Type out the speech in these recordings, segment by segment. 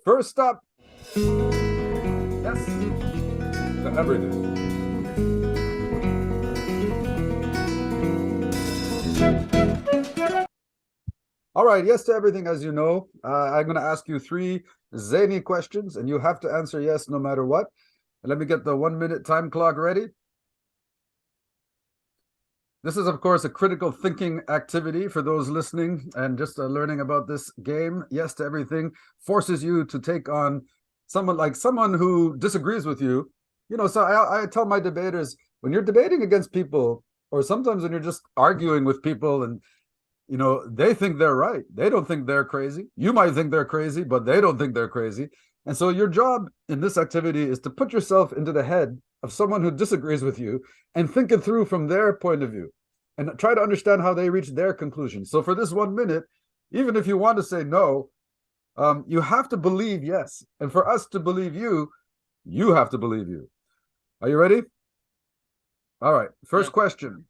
First up, yes to everything. All right, yes to everything, as you know. I'm going to ask you three zany questions, and you have to answer yes no matter what. And let me get the 1 minute time clock ready. This is, of course, a critical thinking activity for those listening and just learning about this game. Yes to everything forces you to take on someone who disagrees with you. So I tell my debaters, when you're debating against people, or sometimes when you're just arguing with people and they think they're right. They don't think they're crazy. You might think they're crazy, but they don't think they're crazy. And so your job in this activity is to put yourself into the head of someone who disagrees with you and think it through from their point of view and try to understand how they reach their conclusion. So for this 1 minute, even if you want to say no, you have to believe yes. And for us to believe you, you have to believe you. Are you ready? All right. First question.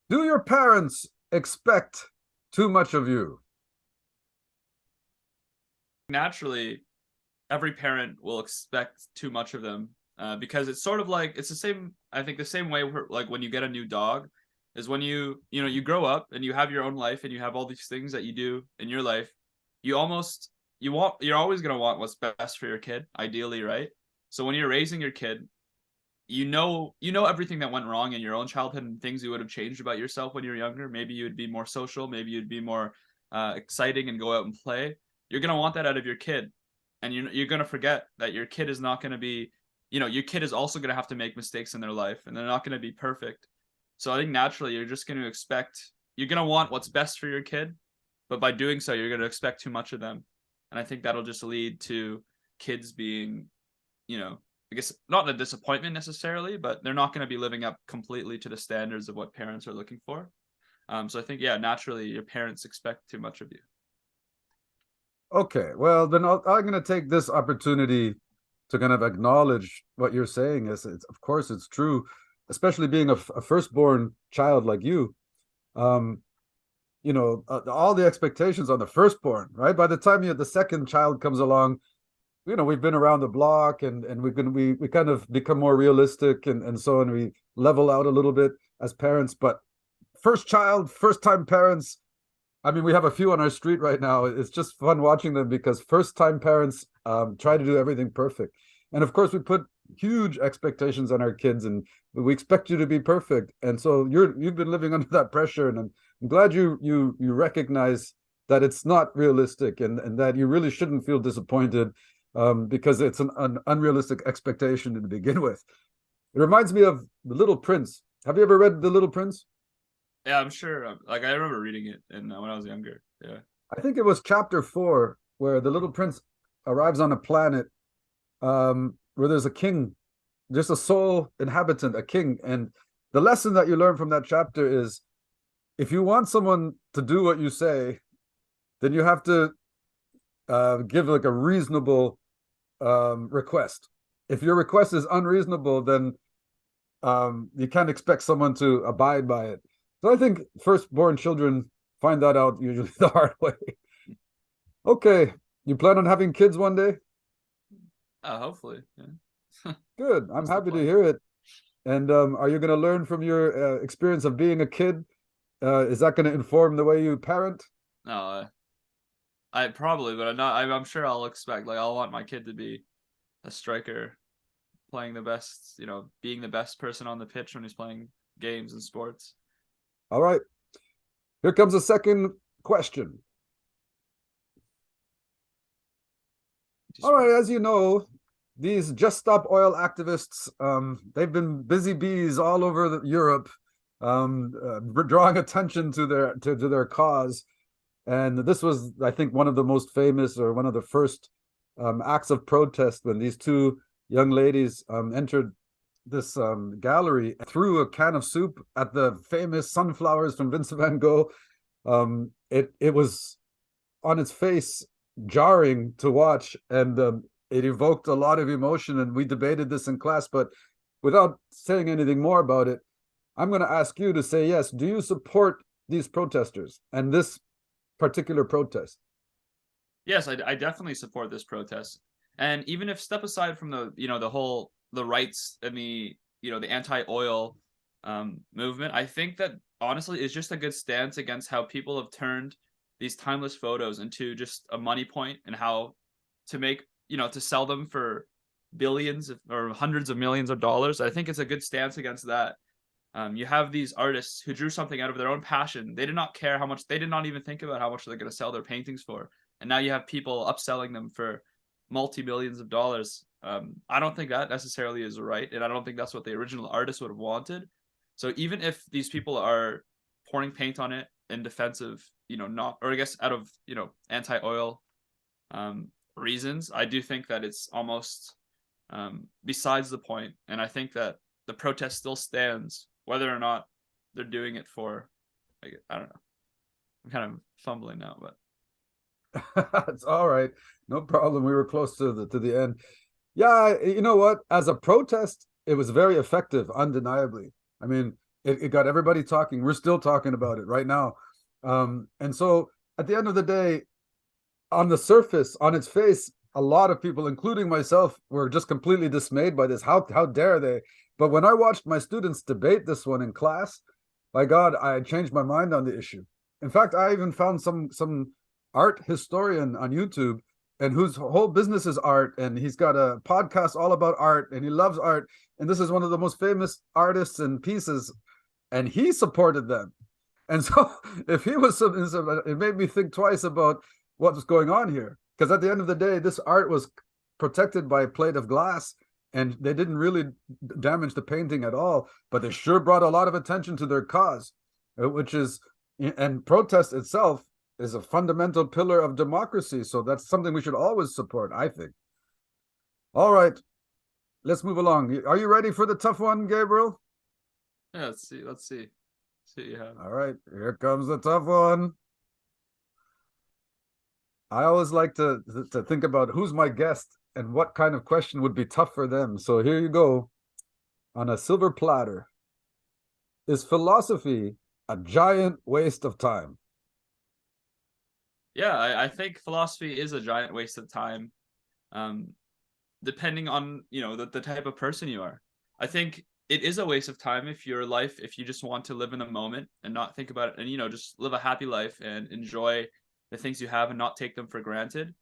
Do your parents expect too much of you? Naturally, every parent will expect too much of them because it's sort of like it's the same. I think the same way like when you get a new dog is when you grow up and you have your own life and you have all these things that you do in your life. You're always gonna want what's best for your kid, ideally, right? So when you're raising your kid, you know everything that went wrong in your own childhood and things you would have changed about yourself when you were younger. Maybe you'd be more social, maybe you'd be more exciting and go out and play. You're going to want that out of your kid, and you're going to forget that your kid is not going to be, your kid is also going to have to make mistakes in their life, and they're not going to be perfect. So I think naturally you're just going to want what's best for your kid, but by doing so you're going to expect too much of them, and I think that'll just lead to kids being, I guess not a disappointment necessarily, but they're not going to be living up completely to the standards of what parents are looking for. So I think, yeah, naturally your parents expect too much of you. Okay, well, then I'm going to take this opportunity to kind of acknowledge what you're saying. Of course, it's true, especially being a firstborn child like you. All the expectations on the firstborn, right? By the time the second child comes along, we've been around the block and we kind of become more realistic and so on. We level out a little bit as parents, but first time parents, I mean, we have a few on our street right now. It's just fun watching them because first time parents try to do everything perfect. And of course we put huge expectations on our kids and we expect you to be perfect. And so you've been living under that pressure, and I'm glad you recognize that it's not realistic and that you really shouldn't feel disappointed because it's an unrealistic expectation to begin with. It reminds me of The Little Prince. Have you ever read The Little Prince? Yeah, I'm sure. Like I remember reading it when I was younger. Yeah, I think it was chapter 4 where the little prince arrives on a planet where there's a king, just a sole inhabitant, a king. And the lesson that you learn from that chapter is if you want someone to do what you say, then you have to give like a reasonable request. If your request is unreasonable, then you can't expect someone to abide by it. So I think firstborn children find that out usually the hard way. Okay, you plan on having kids one day? hopefully. Yeah. Good. I'm happy to hear it. And are you going to learn from your experience of being a kid? Is that going to inform the way you parent? No, I probably, but I'm not. I'm sure I'll expect I'll want my kid to be a striker, playing the best. Being the best person on the pitch when he's playing games and sports. All right. Here comes a second question. All right, as you know, these Just Stop Oil activists, they've been busy bees all over Europe, drawing attention to their cause. And this was, I think, one of the most famous or one of the first acts of protest when these two young ladies entered this gallery, threw a can of soup at the famous sunflowers from Vincent van Gogh. It was on its face jarring to watch, and it evoked a lot of emotion, and we debated this in class. But without saying anything more about it, I'm going to ask you to say yes. Do you support these protesters and this particular protest? Yes, I definitely support this protest. And even if step aside from the the whole the rights and the the anti-oil movement, I think that honestly is just a good stance against how people have turned these timeless photos into just a money point, and how to make to sell them for billions or hundreds of millions of dollars. I think it's a good stance against that. You have these artists who drew something out of their own passion. They did not care how much. They did not even think about how much they're going to sell their paintings for. And now you have people upselling them for multi millions of dollars. I don't think that necessarily is right, and I don't think that's what the original artist would have wanted. So even if these people are pouring paint on it in defense of not, or I guess out of anti-oil reasons, I do think that it's almost besides the point, and I think that the protest still stands whether or not they're doing it for. Like, I don't know. I'm kind of fumbling now, but It's all right. No problem. We were close to the end. Yeah, you know what? As a protest, it was very effective, undeniably. I mean, it got everybody talking. We're still talking about it right now. And so at the end of the day, on the surface, on its face, a lot of people, including myself, were just completely dismayed by this. How dare they? But when I watched my students debate this one in class, by God, I changed my mind on the issue. In fact, I even found some art historian on YouTube, and whose whole business is art, and he's got a podcast all about art, and he loves art, and this is one of the most famous artists and pieces, and he supported them. And so if he was it made me think twice about what was going on here, because at the end of the day, this art was protected by a plate of glass, and they didn't really damage the painting at all, but they sure brought a lot of attention to their cause, which is, and protest itself is a fundamental pillar of democracy. So that's something we should always support, I think. All right, let's move along. Are you ready for the tough one, Gabriel? yeah, let's see what you have. All right, here comes the tough one. I always like to think about who's my guest and what kind of question would be tough for them. So here you go. On a silver platter. Is philosophy a giant waste of time? Yeah, I think philosophy is a giant waste of time, um, depending on the type of person you are. I think it is a waste of time if your life, if you just want to live in the moment and not think about it, and just live a happy life and enjoy the things you have and not take them for granted.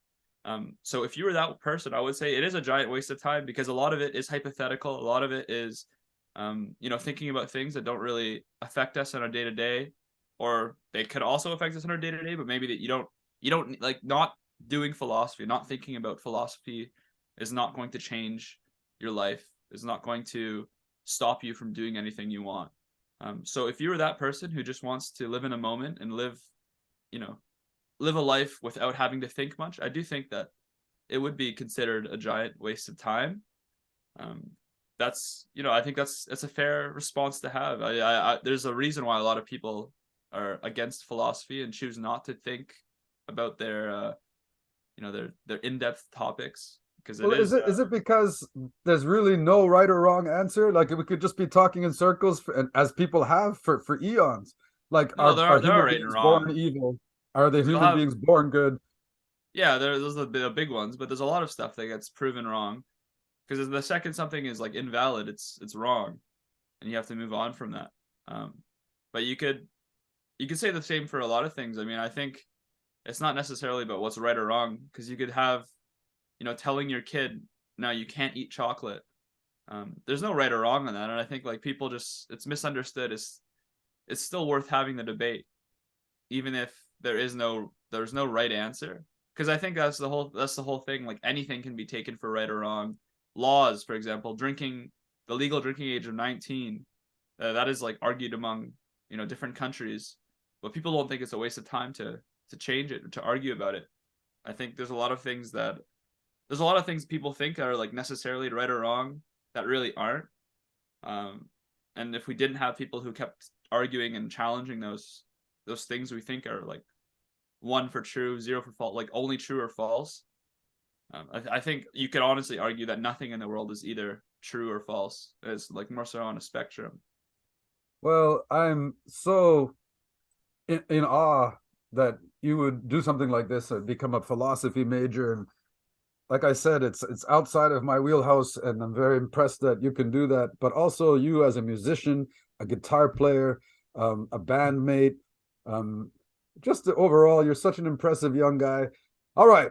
So if you were that person, I would say it is a giant waste of time, because a lot of it is hypothetical. A lot of it is, thinking about things that don't really affect us on a day to day, or they could also affect us on our day to day, but maybe that you don't like. Not doing philosophy, not thinking about philosophy, is not going to change your life. Is not going to stop you from doing anything you want. So if you were that person who just wants to live in a moment and you know, live a life without having to think much, I do think that it would be considered a giant waste of time. Um, that's I think that's a fair response to have. There's a reason why a lot of people are against philosophy and choose not to think about their in-depth topics, because it Well, is is it because there's really no right or wrong answer? Like we could just be talking in circles, and as people have for eons. Like no, are there are human right and beings born wrong, evil? Are they because you'll human have beings born good? yeah, those are the big ones, but there's a lot of stuff that gets proven wrong, because the second something is like invalid, it's wrong, and you have to move on from that. Um, but you could say the same for a lot of things. I mean, I think it's not necessarily about what's right or wrong, because you could have telling your kid, no, you can't eat chocolate. There's no right or wrong on that, and I think like people just, it's misunderstood. It's still worth having the debate, even if there's no right answer, because I think that's the whole thing. Like anything can be taken for right or wrong. Laws, for example, the legal drinking age of 19, that is like argued among different countries, but people don't think it's a waste of time to change it, to argue about it. I think there's a lot of things people think are like necessarily right or wrong that really aren't. Um, and if we didn't have people who kept arguing and challenging those things we think are like one for true, zero for false, like only true or false, I think you could honestly argue that nothing in the world is either true or false. It's like more so on a spectrum. Well, I'm so in awe that you would do something like this and become a philosophy major. And like I said, it's outside of my wheelhouse, and I'm very impressed that you can do that. But also, you as a musician, a guitar player, a bandmate, um, just overall, you're such an impressive young guy. All right,